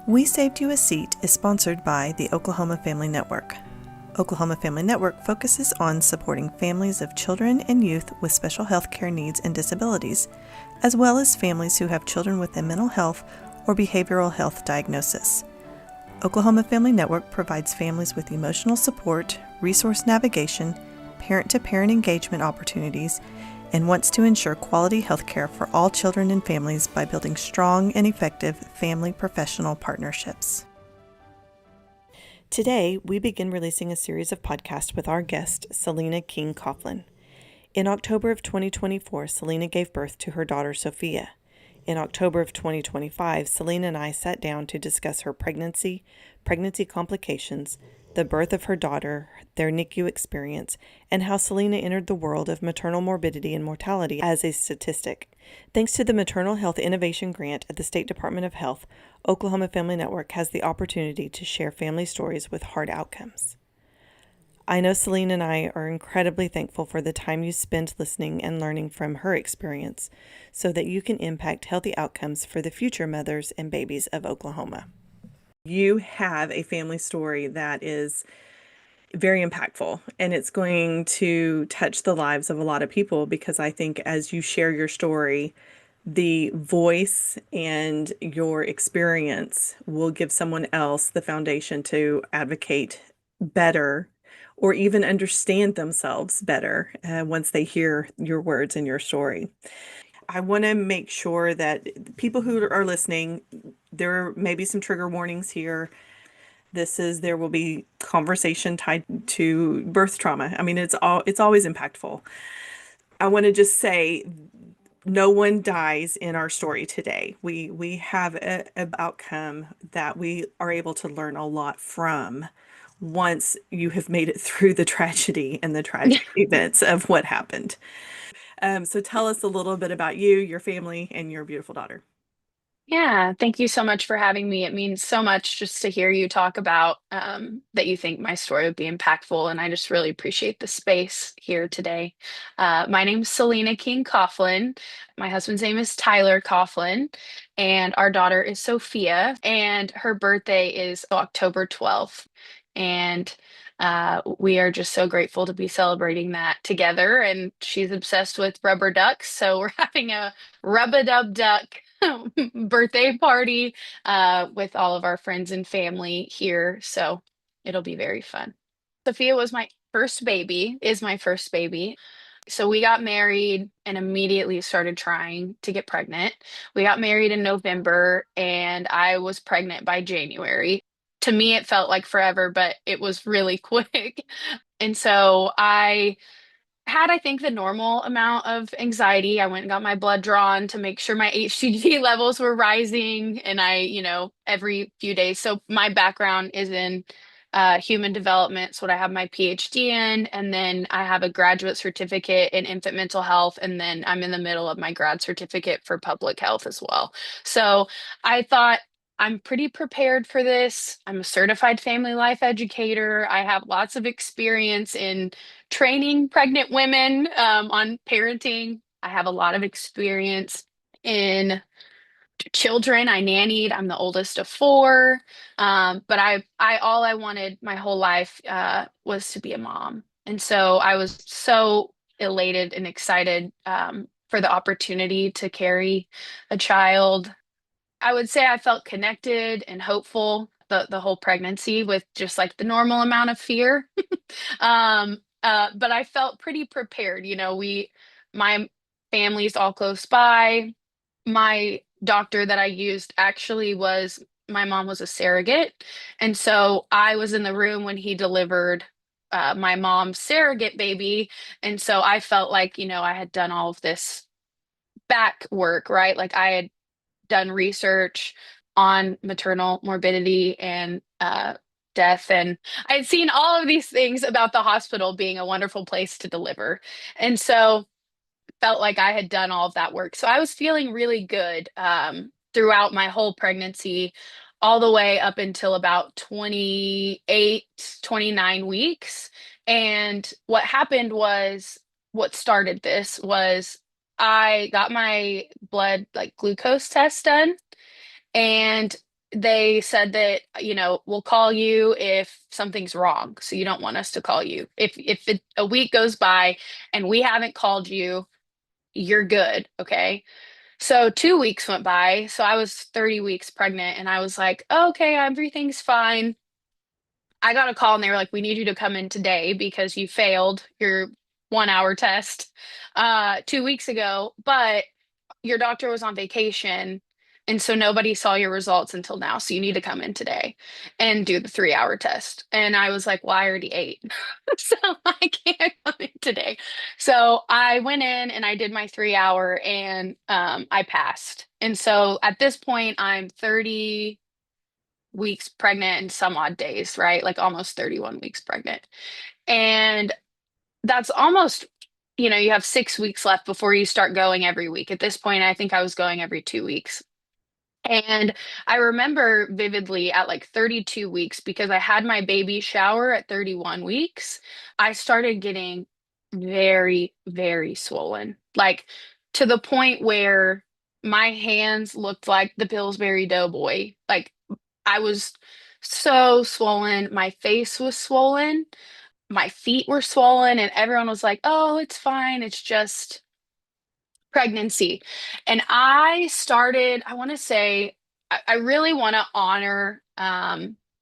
We Saved You a Seat is sponsored by the Oklahoma Family Network. Oklahoma Family Network focuses on supporting families of children and youth with special health care needs and disabilities, as well as families who have children with a mental health or behavioral health diagnosis. Oklahoma Family Network provides families with emotional support, resource navigation, parent-to-parent engagement opportunities, and wants to ensure quality health care for all children and families by building strong and effective family-professional partnerships. Today, we begin releasing a series of podcasts with our guest, Salena King-Coughlin. In October of 2024, Salena gave birth to her daughter, Sophia. In October of 2025, Salena and I sat down to discuss her pregnancy complications, the birth of her daughter, their NICU experience, and how Salena entered the world of maternal morbidity and mortality as a statistic. Thanks to the Maternal Health Innovation Grant at the State Department of Health, Oklahoma Family Network has the opportunity to share family stories with hard outcomes. I know Salena and I are incredibly thankful for the time you spend listening and learning from her experience so that you can impact healthy outcomes for the future mothers and babies of Oklahoma. You have a family story that is very impactful, and it's going to touch the lives of a lot of people because I think as you share your story, the voice and your experience will give someone else the foundation to advocate better or even understand themselves better once they hear your words and your story. I want to make sure that people who are listening, there may be some trigger warnings here. There will be conversation tied to birth trauma. I mean, it's always impactful. I want to just say no one dies in our story today. We have an outcome that we are able to learn a lot from once you have made it through the tragedy and the tragic events of what happened. So tell us a little bit about you, your family, and your beautiful daughter. Yeah, thank you so much for having me. It means so much just to hear you talk about that you think my story would be impactful, and I just really appreciate the space here today. My name's Salena King-Coughlin. My husband's name is Tyler Coughlin, and our daughter is Sophia, and her birthday is October 12th. And we are just so grateful to be celebrating that together. And she's obsessed with rubber ducks, so we're having a rub-a-dub-duck birthday party with all of our friends and family here. So it'll be very fun. Sophia is my first baby. So we got married and immediately started trying to get pregnant. We got married in November and I was pregnant by January. To me, it felt like forever, but it was really quick. And so I had, I think, the normal amount of anxiety. I went and got my blood drawn to make sure my HCG levels were rising, and every few days. So my background is in human development. So what I have my PhD in, and then I have a graduate certificate in infant mental health, and then I'm in the middle of my grad certificate for public health as well. So I thought I'm pretty prepared for this. I'm a certified family life educator. I have lots of experience in training pregnant women on parenting. I have a lot of experience in children. I nannied. I'm the oldest of four. But all I wanted my whole life was to be a mom. And so I was so elated and excited for the opportunity to carry a child. I would say I felt connected and hopeful the whole pregnancy with just like the normal amount of fear. But I felt pretty prepared. My family's all close by. My doctor that I used actually was my mom was a surrogate. And so I was in the room when he delivered my mom's surrogate baby. And so I felt like, I had done all of this back work, right? Like I had done research on maternal morbidity and death. And I had seen all of these things about the hospital being a wonderful place to deliver. And so felt like I had done all of that work. So I was feeling really good throughout my whole pregnancy, all the way up until about 28, 29 weeks. And what started this was I got my blood like glucose test done. And they said that, we'll call you if something's wrong. So you don't want us to call you. If a week goes by and we haven't called you, you're good. Okay. So 2 weeks went by. So I was 30 weeks pregnant and I was like, okay, everything's fine. I got a call and they were like, we need you to come in today because you failed your 1 hour test 2 weeks ago, but your doctor was on vacation. And so nobody saw your results until now. So you need to come in today and do the 3 hour test. And I was like, well, I already ate. So I can't come in today. So I went in and I did my 3 hour and I passed. And so at this point, I'm 30 weeks pregnant and some odd days, right? Like almost 31 weeks pregnant. And that's almost, you have 6 weeks left before you start going every week. At this point, I think I was going every 2 weeks. And I remember vividly at like 32 weeks, because I had my baby shower at 31 weeks, I started getting very, very swollen. Like to the point where my hands looked like the Pillsbury Doughboy. Like I was so swollen. My face was swollen. My feet were swollen, and everyone was like, oh, it's fine. It's just pregnancy. And I want to say, I really want to honor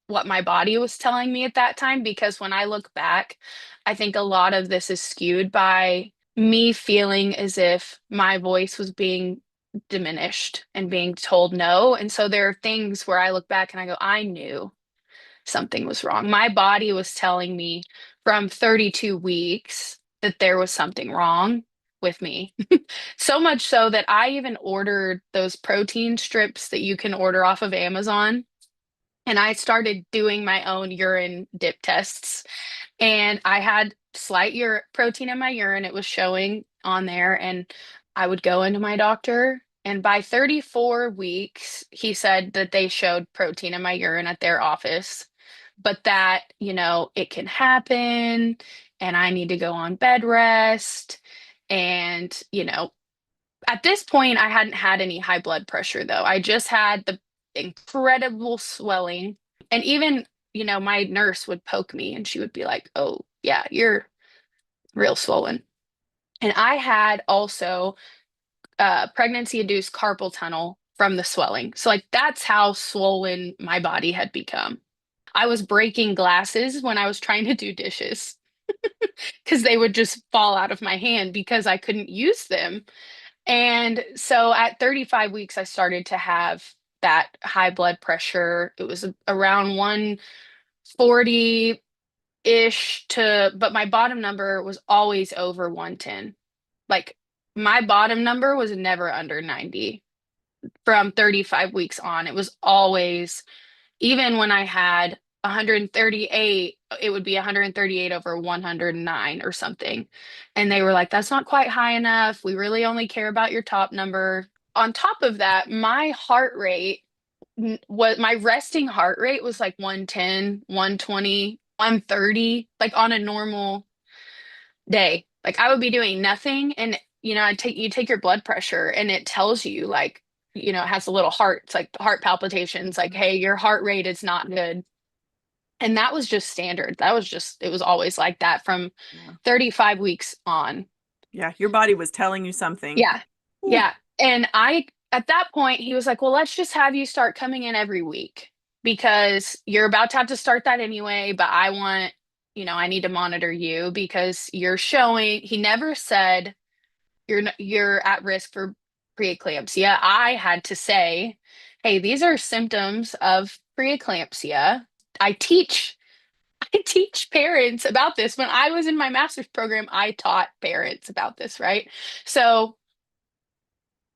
what my body was telling me at that time, because when I look back, I think a lot of this is skewed by me feeling as if my voice was being diminished and being told no. And so there are things where I look back and I go, I knew something was wrong. My body was telling me from 32 weeks that there was something wrong with me. So much so that I even ordered those protein strips that you can order off of Amazon. And I started doing my own urine dip tests. And I had slight protein in my urine. It was showing on there. And I would go into my doctor. And by 34 weeks, he said that they showed protein in my urine at their office, but that, it can happen and I need to go on bed rest. And, at this point, I hadn't had any high blood pressure though. I just had the incredible swelling. And even, my nurse would poke me and she would be like, oh, yeah, you're real swollen. And I had also pregnancy induced carpal tunnel from the swelling. So, like, that's how swollen my body had become. I was breaking glasses when I was trying to do dishes because they would just fall out of my hand because I couldn't use them. And so at 35 weeks, I started to have that high blood pressure. It was around 140-ish but my bottom number was always over 110. Like my bottom number was never under 90 from 35 weeks on. It was always, even when I had 138, it would be 138 over 109 or something. And they were like, that's not quite high enough. We really only care about your top number. On top of that, my heart rate was my resting heart rate was like 110, 120, 130, like on a normal day. Like I would be doing nothing and you take your blood pressure and it tells you like, it has a little heart. It's like heart palpitations, like, hey, your heart rate is not good. And that was just standard. It was always like that from Yeah. 35 weeks on. Yeah, your body was telling you something. Yeah. Ooh. Yeah. And at that point, he was like, well, let's just have you start coming in every week because you're about to have to start that anyway. But I need to monitor you because he never said you're at risk for preeclampsia. I had to say, hey, these are symptoms of preeclampsia. I teach I teach parents about this. When I was in my master's program, I taught parents about this, right? So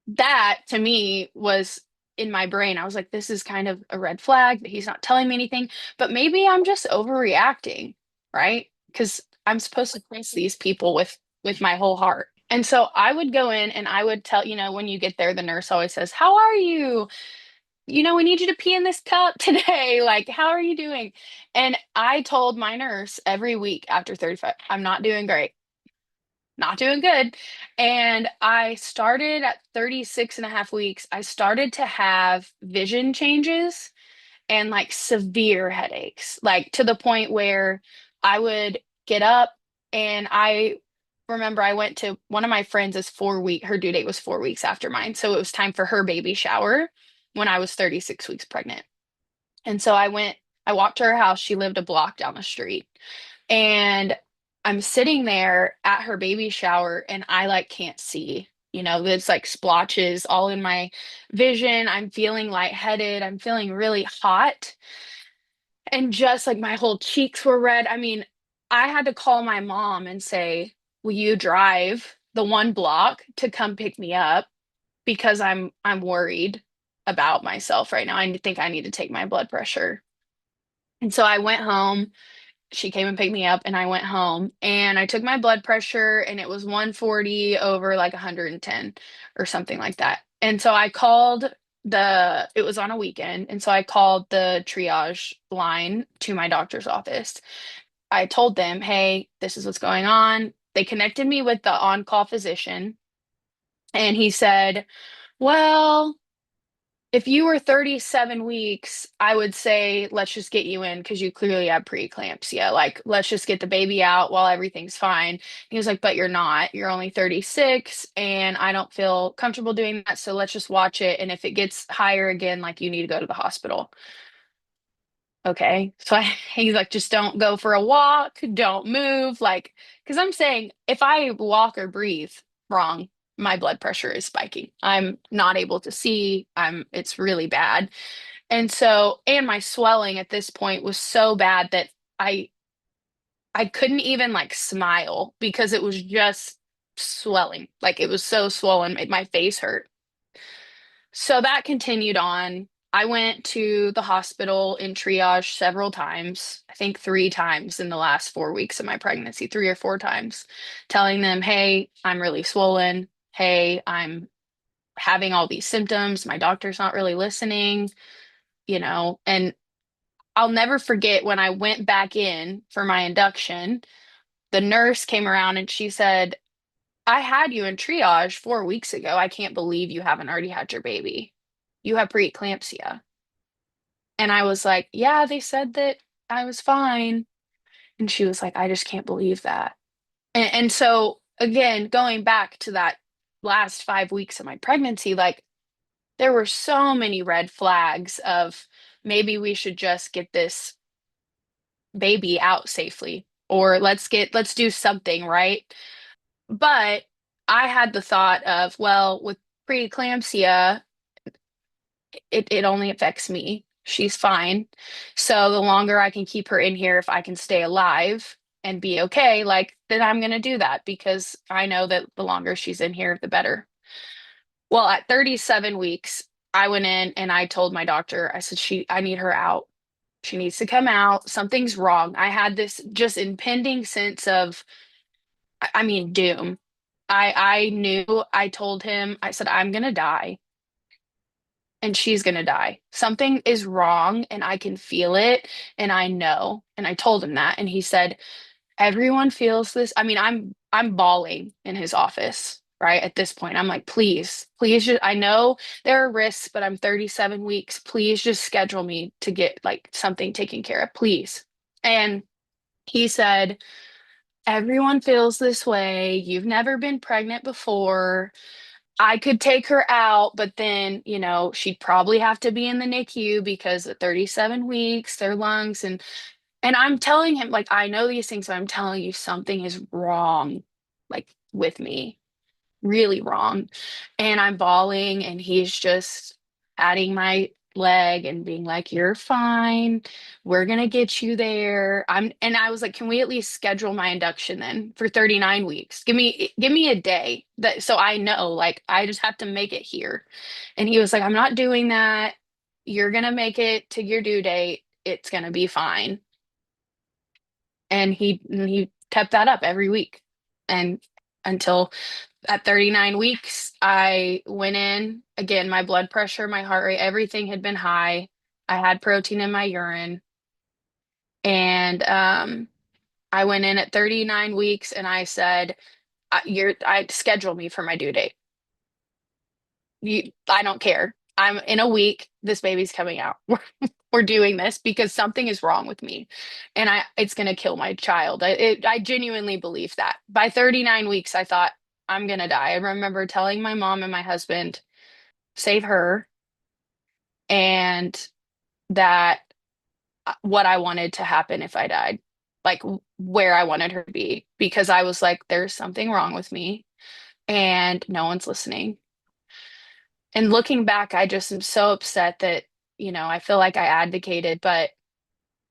that to me was in my brain. I was like, this is kind of a red flag that he's not telling me anything, but maybe I'm just overreacting, right? Because I'm supposed to trust these people with my whole heart. And so I would go in and I would tell, when you get there, the nurse always says, how are you? We need you to pee in this cup today. Like, how are you doing? And I told my nurse every week after 35, I'm not doing great, not doing good. And I started at 36 and a half weeks, I started to have vision changes. and like severe headaches, like to the point where I would get up and I remember I went to one of my friends is 4 week, her due date was 4 weeks after mine. So it was time for her baby shower when I was 36 weeks pregnant. And so I walked to her house. She lived a block down the street. And I'm sitting there at her baby shower and I like can't see. There's like splotches all in my vision. I'm feeling lightheaded. I'm feeling really hot. And just like my whole cheeks were red. I mean, I had to call my mom and say, "Will you drive the one block to come pick me up? Because I'm worried about myself right now. I think I need to take my blood pressure." And so I went home. She came and picked me up and I went home and I took my blood pressure and it was 140 over like 110 or something like that. And so I called it was on a weekend. And so I called the triage line to my doctor's office. I told them, "Hey, this is what's going on." They connected me with the on-call physician and he said, "Well, if you were 37 weeks, I would say let's just get you in because you clearly have preeclampsia. Like, let's just get the baby out while everything's fine." He was like, "But you're not. You're only 36, and I don't feel comfortable doing that. So let's just watch it. And if it gets higher again, like you need to go to the hospital." Okay. So he's like, "Just don't go for a walk. Don't move." Like, because I'm saying if I walk or breathe wrong, my blood pressure is spiking. I'm not able to see. It's really bad. And my swelling at this point was so bad that I I couldn't even like smile because it was just swelling. Like it was so swollen, made my face hurt. So that continued on. I went to the hospital in triage several times, I think 3 times in the last 4 weeks of my pregnancy, 3 or 4 times, telling them, "Hey, I'm really swollen. Hey, I'm having all these symptoms. My doctor's not really listening." And I'll never forget when I went back in for my induction, the nurse came around and she said, "I had you in triage 4 weeks ago. I can't believe you haven't already had your baby. You have preeclampsia." And I was like, "Yeah, they said that I was fine." And she was like, "I just can't believe that." And so, again, going back to that last 5 weeks of my pregnancy, like there were so many red flags of maybe we should just get this baby out safely or let's do something, right? But I had the thought of, well, with preeclampsia, it only affects me. She's fine. So the longer I can keep her in here, if I can stay alive and be okay, like then I'm going to do that because I know that the longer she's in here, the better. Well, at 37 weeks, I went in and I told my doctor, I said, I need her out. She needs to come out. Something's wrong. I had this just impending sense of, I mean, doom. I knew, I told him, I said, "I'm gonna die and she's gonna die. Something is wrong and I can feel it and I know." And I told him that. And he said, "Everyone feels this." I mean, I'm bawling in his office, right? At this point, I'm like, "Please, please just, I know there are risks, but I'm 37 weeks. Please just schedule me to get like something taken care of, please." And he said, "Everyone feels this way. You've never been pregnant before. I could take her out, but then, she'd probably have to be in the NICU because at 37 weeks, their lungs." And I'm telling him, like, I know these things, but I'm telling you something is wrong, like with me, really wrong. And I'm bawling, and he's just patting my leg and being like, "You're fine. We're gonna get you there." And I was like, "Can we at least schedule my induction then for 39 weeks? Give me a day that so I know, like, I just have to make it here." And he was like, "I'm not doing that. You're gonna make it to your due date. It's gonna be fine." And he kept that up every week. And until at 39 weeks, I went in. Again, my blood pressure, my heart rate, everything had been high. I had protein in my urine. And I went in at 39 weeks and I said, I schedule me for my due date. I don't care. I'm in a week, this baby's coming out. We're doing this because something is wrong with me and it's going to kill my child. I genuinely believe that. By 39 weeks, I thought I'm going to die. I remember telling my mom and my husband, save her, and that what I wanted to happen if I died, like where I wanted her to be, because I was like, there's something wrong with me and no one's listening. And looking back, I just am so upset that, I feel like I advocated, but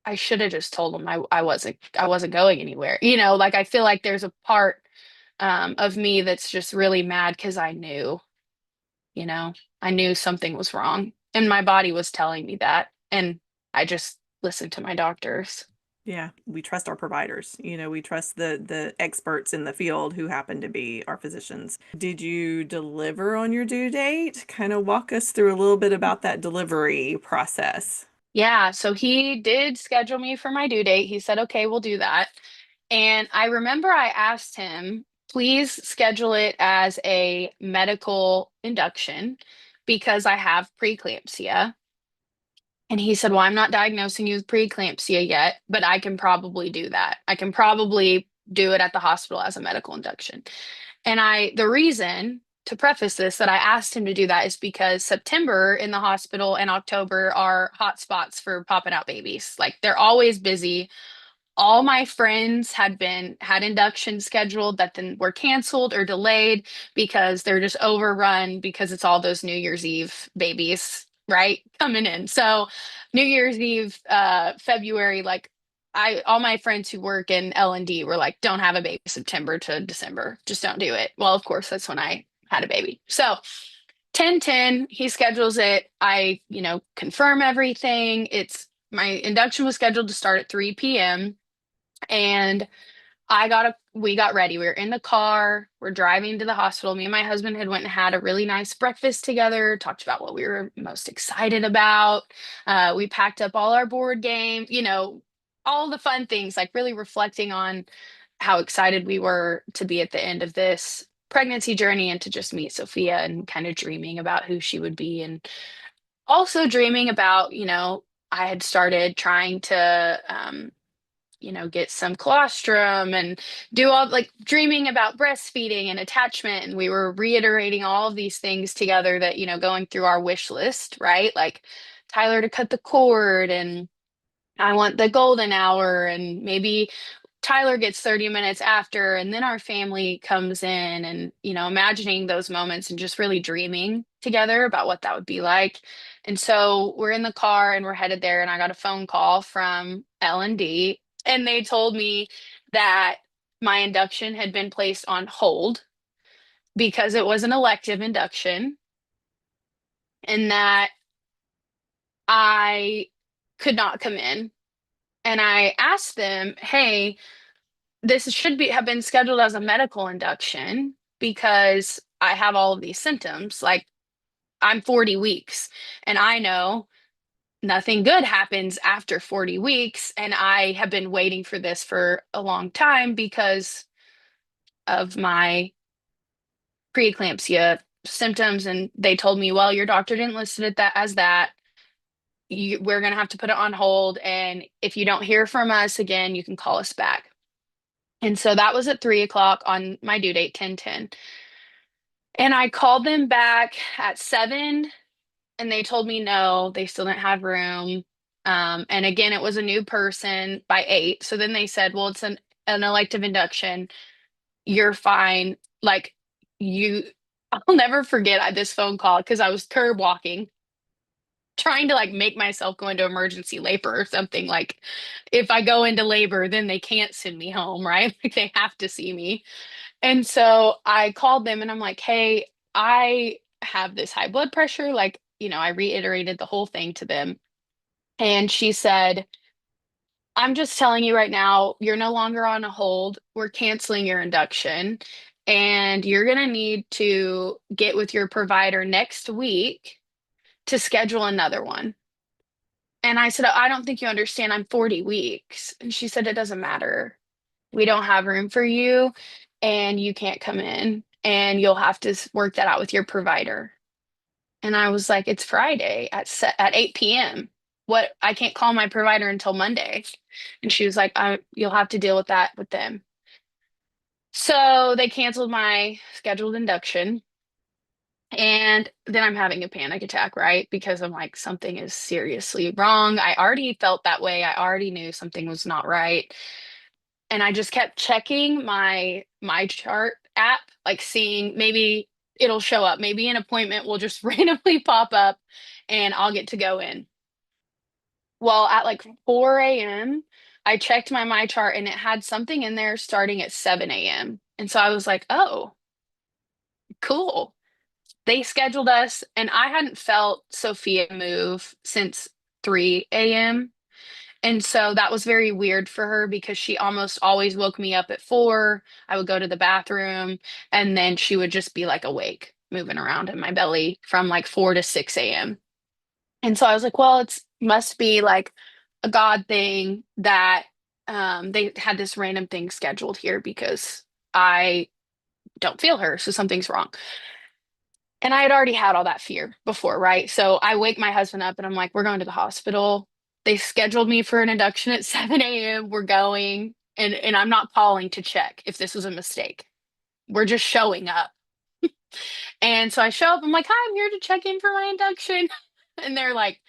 I should have just told them I wasn't going anywhere. Like I feel like there's a part of me that's just really mad because you know, I knew something was wrong and my body was telling me that. And I just listened to my doctors. Yeah, we trust our providers. We trust the experts in the field who happen to be our physicians. Did you deliver on your due date? Kind of walk us through a little bit about that delivery process. Yeah, so he did schedule me for my due date. He said, okay, we'll do that. And I remember I asked him, please schedule it as a medical induction because I have preeclampsia. And he said, well, I'm not diagnosing you with preeclampsia yet, but I can probably do that. I can probably do it at the hospital as a medical induction. And the reason to preface this that I asked him to do that is because September in the hospital and October are hot spots for popping out babies. Like they're always busy. All my friends had induction scheduled that then were canceled or delayed because they're just overrun because it's all those New Year's Eve babies, right? Coming in. So New Year's Eve, February, like all my friends who work in L&D were like, don't have a baby September to December. Just don't do it. Well, of course, that's when I had a baby. So 10:10, he schedules it. I, confirm everything. My induction was scheduled to start at 3 p.m. And we got ready. We were in the car. We're driving to the hospital. Me and my husband had went and had a really nice breakfast together, talked about what we were most excited about. We packed up all our board games, all the fun things, like really reflecting on how excited we were to be at the end of this pregnancy journey and to just meet Sophia and kind of dreaming about who she would be and also dreaming about, I had started trying to get some colostrum and do all like dreaming about breastfeeding and attachment. And we were reiterating all of these things together that, going through our wish list, right? Like Tyler to cut the cord and I want the golden hour and maybe Tyler gets 30 minutes after and then our family comes in and imagining those moments and just really dreaming together about what that would be like. And so we're in the car and we're headed there and I got a phone call from L&D and they told me that my induction had been placed on hold because it was an elective induction and that I could not come in. And I asked them, "Hey, this should be have been scheduled as a medical induction because I have all of these symptoms. Like I'm 40 weeks and I know nothing good happens after 40 weeks. And I have been waiting for this for a long time because of my preeclampsia symptoms. And they told me, well, your doctor didn't list it as that. We're going to have to put it on hold. And if you don't hear from us again, you can call us back. And so that was at 3 o'clock on my due date, 10:10. And I called them back at 7 and they told me no, they still didn't have room. And again, it was a new person by 8. So then they said, well, it's an elective induction. You're fine. Like you, I'll never forget this phone call because I was curb walking, trying to like make myself go into emergency labor or something. Like if I go into labor, then they can't send me home, right? Like they have to see me. And so I called them and I'm like, hey, I have this high blood pressure. Like, I reiterated the whole thing to them. And she said, I'm just telling you right now, you're no longer on a hold. We're canceling your induction. And you're going to need to get with your provider next week to schedule another one. And I said, I don't think you understand. I'm 40 weeks. And she said, it doesn't matter. We don't have room for you and you can't come in and you'll have to work that out with your provider. And I was like, it's Friday at 8 p.m. What? I can't call my provider until Monday. And she was like, you'll have to deal with that with them. So they canceled my scheduled induction. And then I'm having a panic attack, right? Because I'm like, something is seriously wrong. I already felt that way. I already knew something was not right. And I just kept checking my chart app, like seeing maybe it'll show up. Maybe an appointment will just randomly pop up and I'll get to go in. Well, at like 4 a.m., I checked my chart and it had something in there starting at 7 a.m. And so I was like, oh, cool. They scheduled us, and I hadn't felt Sophia move since 3 a.m. And so that was very weird for her because she almost always woke me up at 4. I would go to the bathroom, and then she would just be like awake, moving around in my belly from like 4 to 6 a.m. And so I was like, well, it's must be like a God thing that they had this random thing scheduled here because I don't feel her, so something's wrong. And I had already had all that fear before, right? So I wake my husband up and I'm like, we're going to the hospital. They scheduled me for an induction at 7 a.m. We're going. And I'm not calling to check if this was a mistake. We're just showing up. And so I show up. I'm like, hi, I'm here to check in for my induction. And they're like,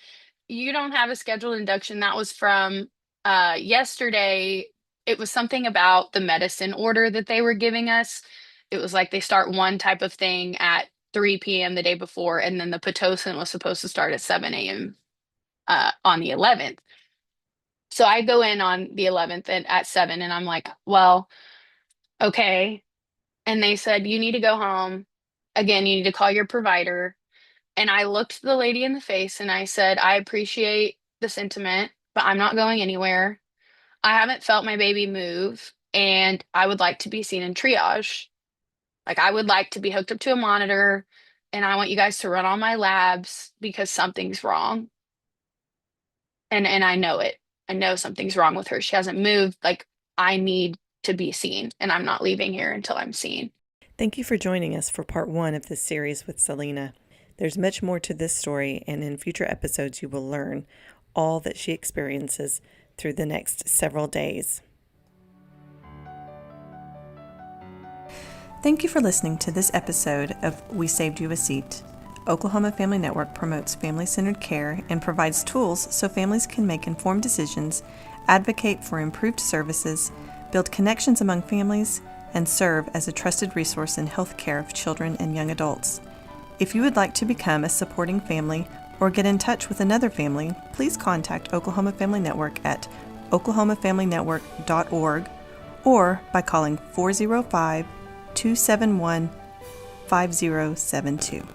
you don't have a scheduled induction. That was from yesterday. It was something about the medicine order that they were giving us. It was like they start one type of thing at 3 p.m. the day before, and then the Pitocin was supposed to start at 7 a.m. On the 11th. So I go in on the 11th and at 7, and I'm like, well, okay. And they said, you need to go home. Again, you need to call your provider. And I looked the lady in the face and I said, I appreciate the sentiment, but I'm not going anywhere. I haven't felt my baby move, and I would like to be seen in triage. Like, I would like to be hooked up to a monitor, and I want you guys to run all my labs because something's wrong. And I know it. I know something's wrong with her. She hasn't moved. Like, I need to be seen, and I'm not leaving here until I'm seen. Thank you for joining us for part 1 of this series with Salena. There's much more to this story, and in future episodes you will learn all that she experiences through the next several days. Thank you for listening to this episode of We Saved You a Seat. Oklahoma Family Network promotes family-centered care and provides tools so families can make informed decisions, advocate for improved services, build connections among families, and serve as a trusted resource in health care of children and young adults. If you would like to become a supporting family or get in touch with another family, please contact Oklahoma Family Network at oklahomafamilynetwork.org or by calling 405-271-5072.